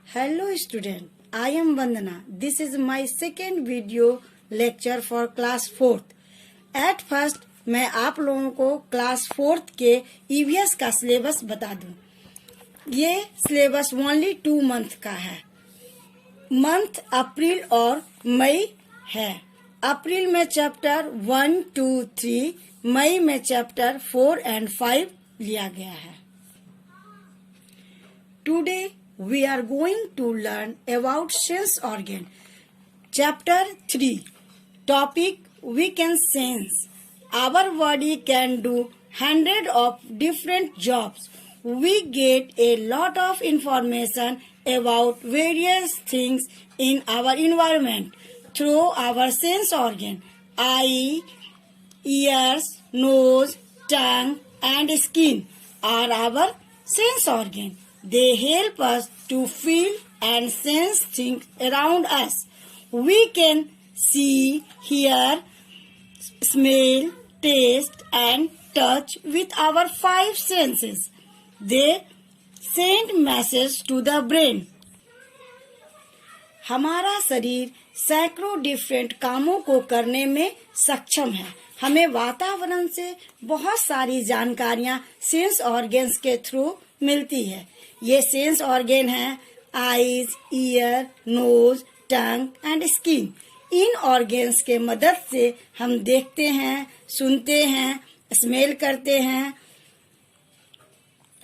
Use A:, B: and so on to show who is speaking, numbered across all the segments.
A: Hello student, I am Vandana. This is my second video lecture for class 4th. At first मैं आप लोगों को class 4th के EVS का syllabus बता दूं। ये सिलेबस ओनली 2 मंथ का है। मंथ अप्रैल और मई है। अप्रैल में चैप्टर 1, 2, 3, मई में चैप्टर 4 and 5 लिया गया है। Today we are going to learn about sense organ. Chapter 3. Topic: we can sense. Our body can do 100 of different jobs. We get a lot of information about various things in our environment through our sense organ. Eye, ears, nose, tongue and skin are our sense organ. They help us to feel and sense things around us. We can see, hear, smell, taste and touch with our 5 senses. They send message to the brain. हमारा शरीर सैकड़ों different कामों को करने में सक्षम है। हमें वातावरण से बहुत सारी जानकारियां सेंस ऑर्गन्स के थ्रू मिलती है। ये सेंस ऑर्गन है eyes, ear, nose, tongue and skin. इन ऑर्गन्स के मदद से हम देखते हैं, सुनते हैं, स्मेल करते हैं,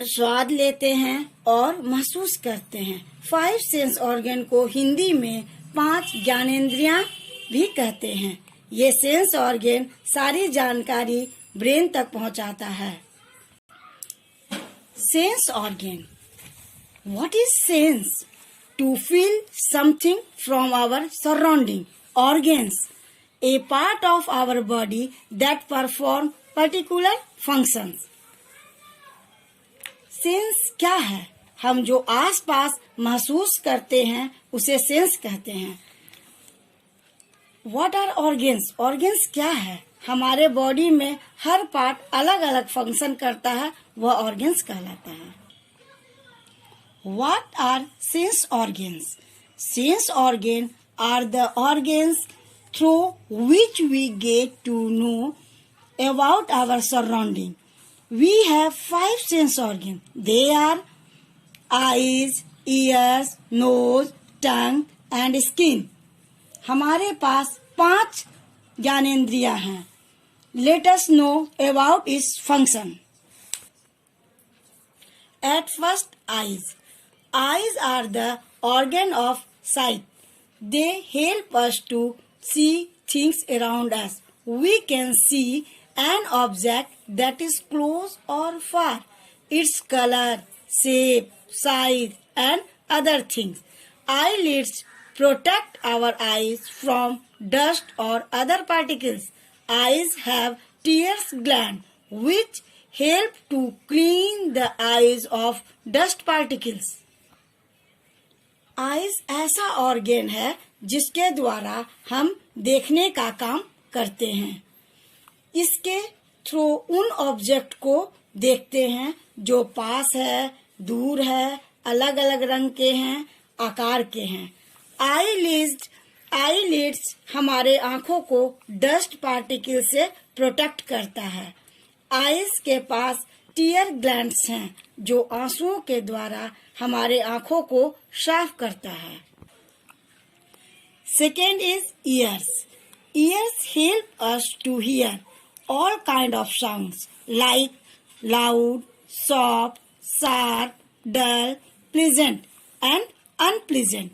A: स्वाद लेते हैं और महसूस करते हैं। 5 सेंस ऑर्गन को हिंदी में 5 ज्ञानेंद्रियां भी कहते हैं। ये सेंस ऑर्गन सारी जानकारी ब्रेन तक पहुंचाता है। Sense organ. What is sense? To feel something from our surrounding. Organs, a part of our body that perform particular functions. Sense क्या है? हम जो आसपास महसूस करते हैं उसे सेंस कहते हैं। What are organs? Organs क्या है? हमारे बॉडी में हर पार्ट अलग अलग फंक्शन करता है, वह ऑर्गन्स कहलाता है। What are sense organs? Sense organs are the organs through which we get to know about our surrounding. We have 5 sense organs. They are eyes, ears, nose, tongue and skin. हमारे पास 5 ज्ञानेंद्रियां हैं। Let us know about its function. At first, eyes. Eyes are the organ of sight. They help us to see things around us. We can see an object that is close or far, its color, shape, size and other things. Eyelids protect our eyes from dust or other particles. Eyes have tears gland which help to clean the eyes of dust particles. Eyes ऐसा organ है जिसके द्वारा हम देखने का काम करते हैं। इसके थ्रू उन ऑब्जेक्ट को देखते हैं जो पास है, दूर है, अलग अलग रंग के हैं, आकार के हैं। आईलिड्स हमारे आँखों को डस्ट पार्टिकल से प्रोटेक्ट करता है। आइज के पास टीयर ग्लैंड्स हैं जो आंसुओं के द्वारा हमारे आँखों को साफ करता है। Second is ears. Ears help us to hear all kind of sounds like loud, soft, sharp, dull, pleasant and unpleasant.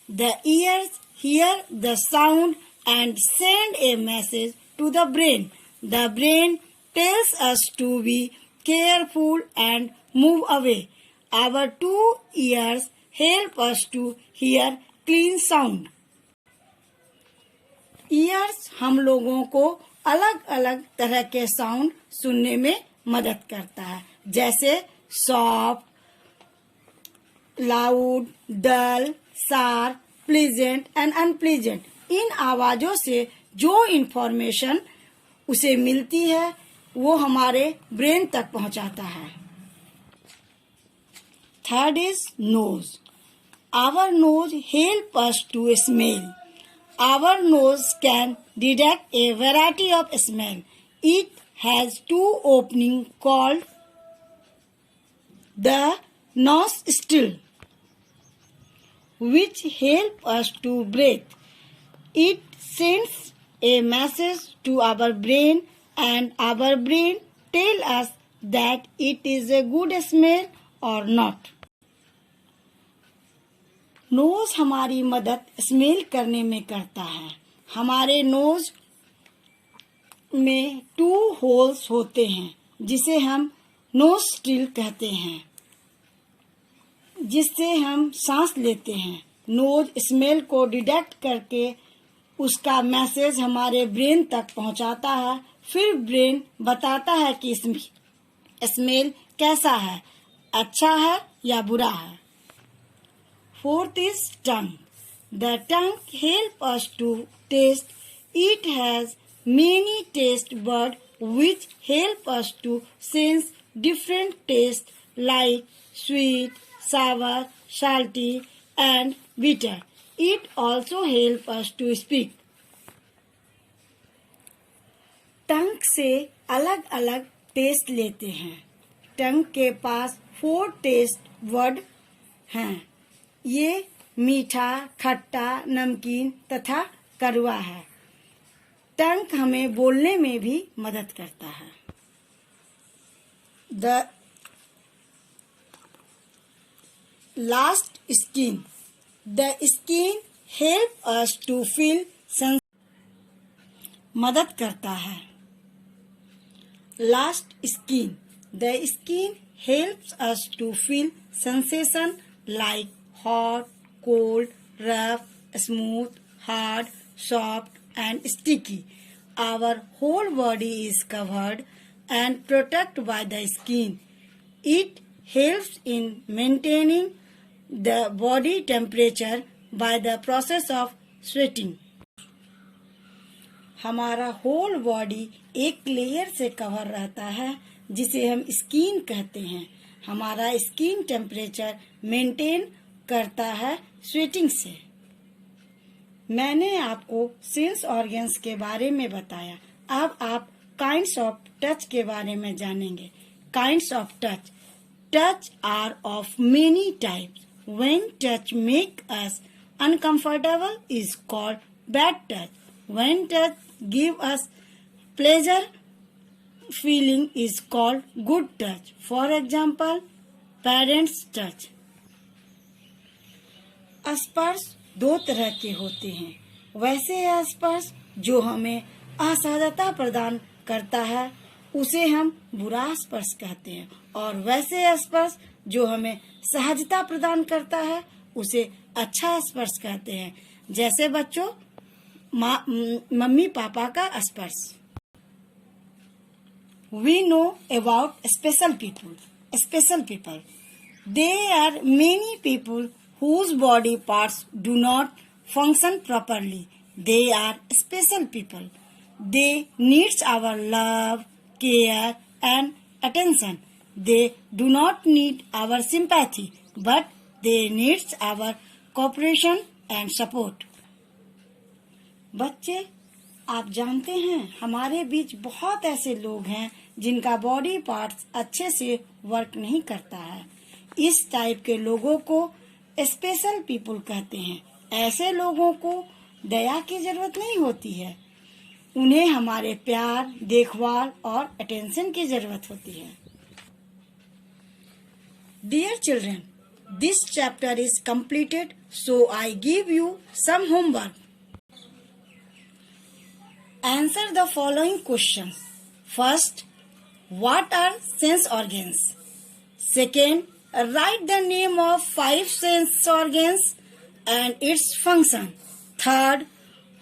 A: The ears hear the sound and send a message to the brain. The brain tells us to be careful and move away. Our 2 ears help us to hear clean sound. Ears हम लोगों को अलग अलग तरह के sound सुनने में मदद करता है, जैसे soft, loud, dull, sharp, pleasant and unpleasant. इन आवाजों से जो इंफॉर्मेशन उसे मिलती है वो हमारे ब्रेन तक पहुंचाता है। Third is nose. Our nose helps us to smell. Our nose can detect a variety of smell. It has two openings called the nostril, which help us to breathe. It sends a message to our brain, and our brain tells us that it is a good smell or not. Nose हमारी मदद smell करने में करता है. हमारे knows में 2 holes होते हैं जिसे हम नोस्ट्रिल कहते हैं, जिससे हम सांस लेते हैं. नोज स्मेल को डिटेक्ट करके उसका मैसेज हमारे ब्रेन तक पहुंचाता है. फिर ब्रेन बताता है कि स्मेल कैसा है, अच्छा है या बुरा है. Fourth is tongue. The tongue helps us to taste. It has many taste buds which help us to sense different tastes like sweet, sour, salty, and bitter. It also helps us to speak. टंग से अलग अलग test लेते हैं. टंग के पास 4 test word हैं. ये मीठा, खट्टा, नमकीन तथा कड़वा है. टंग हमें बोलने में भी मदद करता है. The last skin. The skin help us to feel मदद करता है. Last skin. The skin helps us to feel sensation like hot, cold, rough, smooth, hard, soft, and sticky. Our whole body is covered and protected by the skin. It helps in maintaining the body temperature by the process of sweating. हमारा whole body एक layer से cover रहता है जिसे हम skin कहते हैं. हमारा स्किन टेम्परेचर मेंटेन करता है स्वेटिंग से. मैंने आपको सेंस ऑर्गन्स के बारे में बताया. अब आप काइंड्स ऑफ टच के बारे में जानेंगे. Kinds of touch. Touch are of many types. When touch make us uncomfortable is called bad touch. When touch give us pleasure feeling is called good touch. For example, parents touch. स्पर्श 2 तरह के होते हैं. वैसे स्पर्श जो हमें असहजता प्रदान करता है उसे हम बुरा स्पर्श कहते हैं, और वैसे स्पर्श जो हमें सहजता प्रदान करता है उसे अच्छा स्पर्श कहते हैं. जैसे बच्चों, मम्मी पापा का स्पर्श. We know about special people. Special people. There are many people whose body parts do not function properly. They are special people. They need our love, care, and attention. They do not need our sympathy, but they need our cooperation and support. बच्चे, आप जानते हैं हमारे बीच बहुत ऐसे लोग हैं जिनका बॉडी पार्ट्स अच्छे से वर्क नहीं करता है. इस टाइप के लोगों को स्पेशल पीपल कहते हैं. ऐसे लोगों को दया की जरूरत नहीं होती है. उन्हें हमारे प्यार, देखभाल और अटेंशन की जरूरत होती है. Dear children, this chapter is completed, so I give you some homework. Answer the following questions. First, what are sense organs? Second, write the name of 5 sense organs and its function. Third,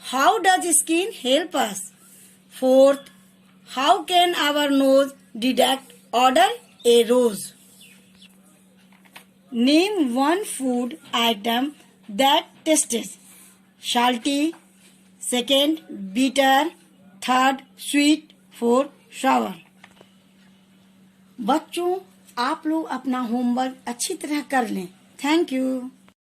A: how does skin help us? Fourth, how can our nose detect odor a rose? Name one food item that tastes salty, second bitter, third sweet, fourth sour. बच्चों, आप लोग अपना homework अच्छी तरह कर लें. Thank you.